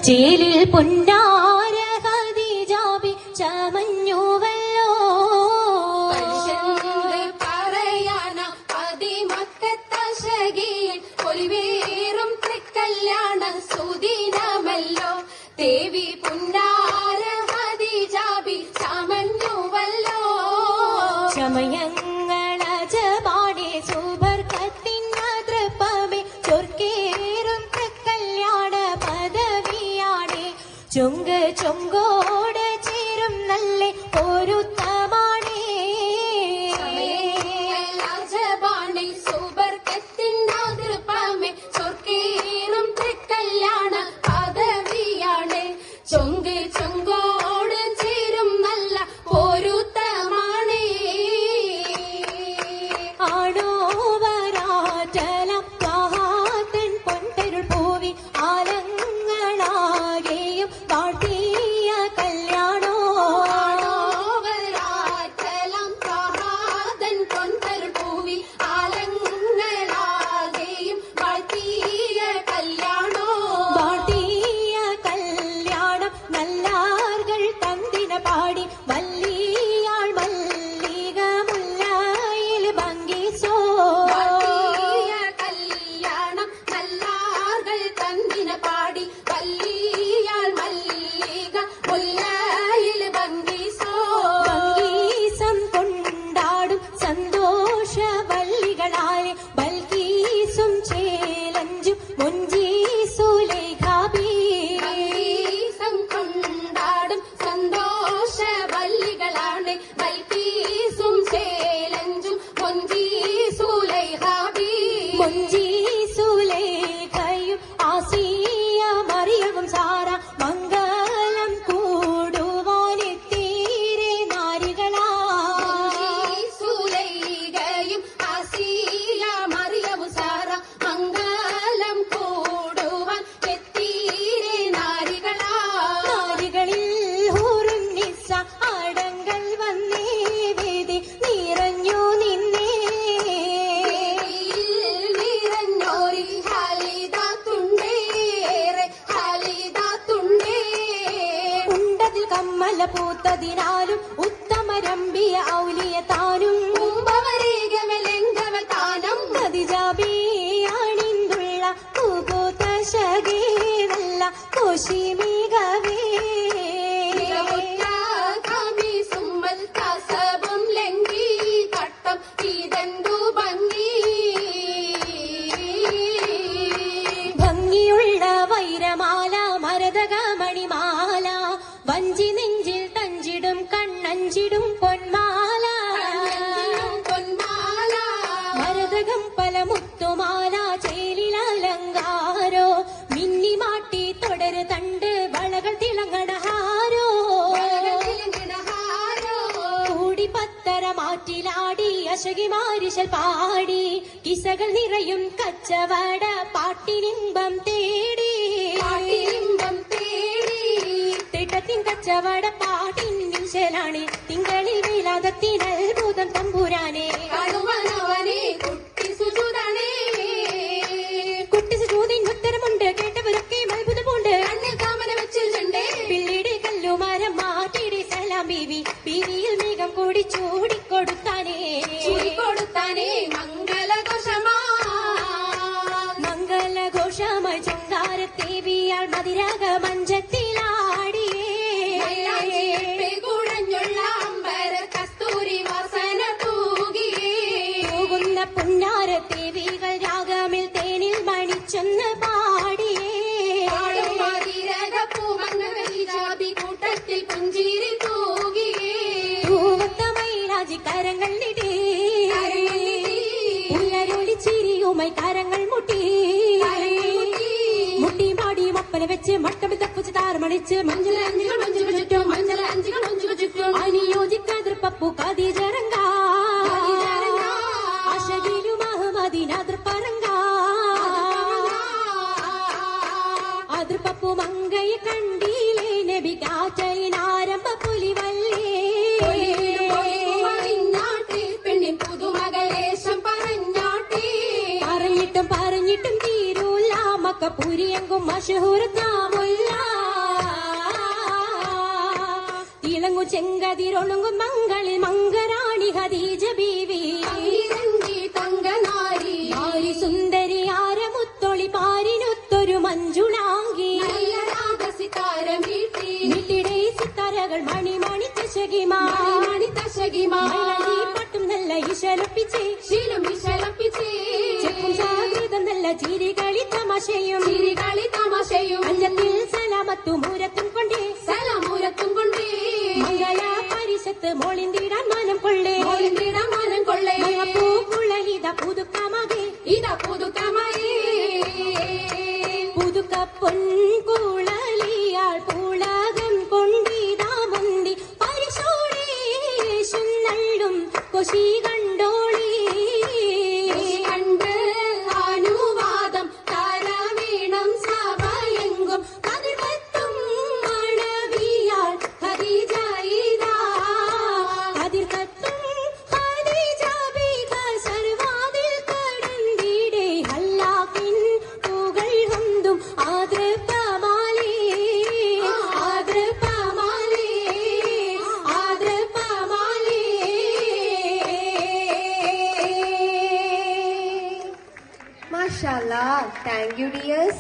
ചേലിൽ പൊന്നാര ഖദീജാബി ചമഞ്ഞുവല്ലോ. പറയാന അതിമക്കത്തശകിയിൽ ഒലിവേറും തൃക്കല്യാണ സുദിനമല്ലോ. ദേവി പൊന്നാര ഖദീജാബി ചമഞ്ഞുവല്ലോ. ചമയങ്ങളജപാടെ സുബർക്കത്തിൻ മാതൃപ്പമേ ചൊർക്കേറും തൃക്കല്യാണ പദവിയാണേ. ചൊങ്ക് ചൊങ്കോട് ചേരും നല്ല പൊരുത്തമാണേ. രാജപാണി സുബർക്കത്തിൻ മാതൃപ്പമേ ചൊർക്കേറും തൃക്കല്യാണ പദവിയാണേ. ചൊങ്ക് ചൊങ്കോട് ചേരും നല്ല പൊരുത്തമാണേ. ആണോവരാറ്റലം ത്വാഹാത്തൻ പൊൻതരുൾ പൂവി ആലങ്ങളാകെയും വാഴ്ത്തിയ കല്യാണോ. ആണോവരാറ്റലം ത്വാഹാത്തൻ പൊൻതരുൾ പൂവി ആലങ്ങളാകെയും വാഴ്ത്തിയ കല്യാണോ. വാഴ്ത്തിയ കല്യാണം നല്ലാർകൾ തന്തിന പാടി വല്ലിയാൾ മല്ലിക മുല്ലയിൽ ഭംഗിസോ. വാഴ്ത്തിയ കല്യാണം നല്ലാർകൾ തന്തിന പാടി വല്ലിയാൾ മല്ലിക മുല്ലയിൽ ഭംഗിസോ. ഭംഗീസം കൊണ്ടാടും സന്തോഷ വല്ലികളാലെ ബൽക്കീസും ചേലഞ്ചും മുഞ്ചീസുലേഖാബി. ഭംഗീസം കൊണ്ടാടും സന്തോഷ വല്ലികളാണ് ബൽക്കീസും ചേലഞ്ചും മൊഞ്ചീസുലൈഹാബി. മുഞ്ചീസുലേഖയും ആസിയ മറിയവും സാറ മംഗളം കൂടുവാനെത്തീരെ നാരികളാ. സുലൈഖയും ആസിയ മറിയവും സാറ മംഗളം കൂടുവാൻ എത്തീരെ നാരികളാ. നാരികളിൽ ഹൂറുന്നിസ അടങ്കൽ വന്നേ വേദി നിറഞ്ഞു നിന്നേ. നിറഞ്ഞോരി ഹാലിദാത്തുണ്ടേറെ ഹാലിദാത്തുണ്ടേ. ഉണ്ടതിൽ കമ്മല പൂത്തതിനാലും ഉത്തമരമ്പിയ ഔലിയ താനും കുംഭവരേഖമലെങ്കവ താനം ഖദീജാബിയാണിന്തുള്ള കൂകൂത്ത ശകീരല്ല കോശിമികവേ. സുമ്മൽ കസബും ലംഘി കട്ടം ഇതെന്തു ഭംഗി. ഭംഗിയുള്ള വൈരമാല മരതക മണിമാല വഞ്ചി നെഞ്ചിൽ തഞ്ചിടും കണ്ണഞ്ചിടും പൊന്മാല. പൊന്മാല മരതകം പല മുത്തുമാല ചേലിൽ അലങ്കാരോ മിന്നിമാട്ടി തുടര് തണ്ട് വളകൾ തിളങ്ങണഹാരോ. കൂടി പത്തര മാറ്റിലാടി അശകിമാരിശൽ പാടി കിസകൾ നിറയും കച്ചവട പാട്ടിനിമ്പം തേടി. പാട്ടിലിംബം തേടി തിട്ടത്തിൻ കച്ചവട പാട്ടിൻ നിശലാണ് തിങ്കളിൽ വേലാതത്തിനത്ഭുതം തമ്പുരാനെ. കടുവനവനെ കുട്ടി സുജുതണേ. കുട്ടി സുജൂദിൻ ഉത്തരമുണ്ട് കേട്ടവരൊക്കെ അത്ഭുതമുണ്ട്. കണ്ണിൽ കാമന വെച്ചിട്ടുണ്ടേ. പിള്ളിയുടെ കല്ലുമാരം മാറ്റിയുടെ സലാം ബീവി ബീവിയിൽ മേഘം കൂടി ചൂടിക്കൊടുത്താനേ. കൊടുത്താനേ മംഗളഘോഷമാ മംഗളഘോഷമായി ചുങ്കാരത്തേവിയാൾ മതിരാഗ മഞ്ചത്തിലാടിയേ. കുഴഞ്ഞുള്ള അമ്പര കസ്തൂരി വാസന തൂകിയേ. പോകുന്ന പുന്നാരത്തേവികൾ രാഗമിൽ തേനിൽ മണിച്ചൊന്ന് പാടിയേ. കൂട്ടത്തിൽ പുഞ്ചിരി തൂകിയേ. പൂവത്ത മൈലാജി കരങ്ങൾ നിടേ ഉള്ളരുളി ചിരിയുമായി കരങ്ങൾ മുട്ടി. മുട്ടി പാടി മപ്പന വെച്ച് മട്ടം തക്കുച്ച് താറമണിച്ച് മഞ്ചല അഞ്ചുകൾ മഞ്ചുകൾ ചുറ്റും മഞ്ചല അഞ്ചുകൾ മഞ്ചുകൾ ചുറ്റും അനുയോജിക്കാതിർ പപ്പു കദീജറങ്ക അശകിലു മഹമദിനാതിർ പറങ്ക അതിർ പപ്പു മങ്കയെ കണ്ടീലേ നബി കാറ്റലിനാരംഭ പുലിവല്ലേ. പെണ്ണിൻ പുതുമകളേശം പറഞ്ഞാട്ടേ. പറഞ്ഞിട്ടും തീരൂല മക്ക പുരിയെങ്കും മഷഹൂർ നാമുല്ല. ചെങ്കതിരൊളുങ്ങും മങ്ങളിൽ മംഗറാണി ഖദീജ ബീവി ഇറങ്ങി തങ്കനാരി ആരി സുന്ദരി ആരമുത്തൊളി പാരിനൊത്തൊരു മഞ്ജുളാങ്കി നല്ല രാഗസിതാര വീട്ടി വീട്ടിടെ സിത്താരകൾ മണിമണി ചശകിമാ മണി തശകിമാ പട്ടും നല്ല ഇശലൊപ്പിച്ച് ശീലം വിശലപ്പിച്ചേ ചെപ്പും സാകൃതം നല്ല ചിരികളി തമാശയും ചിരികളി തമാശയും അഞ്ചത്തിൽ സലാമത്തും മൂരത്തും കൊണ്ടേ സലമൂരത്തും കൊണ്ടേ മംഗള പരിശത്ത് മോളിന്തിടാൻ മനം കൊള്ളേ മോളിന്തിടാൻ മനം കൊള്ളേ പൂക്കുള്ള ഇത പുതുക്കമകെ ഇതാ പുതുക്കമയേ പുതുക്ക പൊൻകുളലിയാൾ പുളകം കൊണ്ടിതാ മുന്തി പരിശോടേശും നള്ളും കൊശി കണ്ടോളി കണ്ട് അനുവാദം താരവീണം സഭയെങ്കും കതിർത്തും മണവിയാൾ ഖദീജ ഇതാ അതിർക്കത്തും Khadija ബീഗ സർവാതിൽ കടന്നിടെ ഹല്ലാക്കിൻ പൂകൾ ഹംദും ആദ്രപമാലേ ആദ്രപമാലേ ആദ്രപമാലേ Mashallah. Thank you, dears.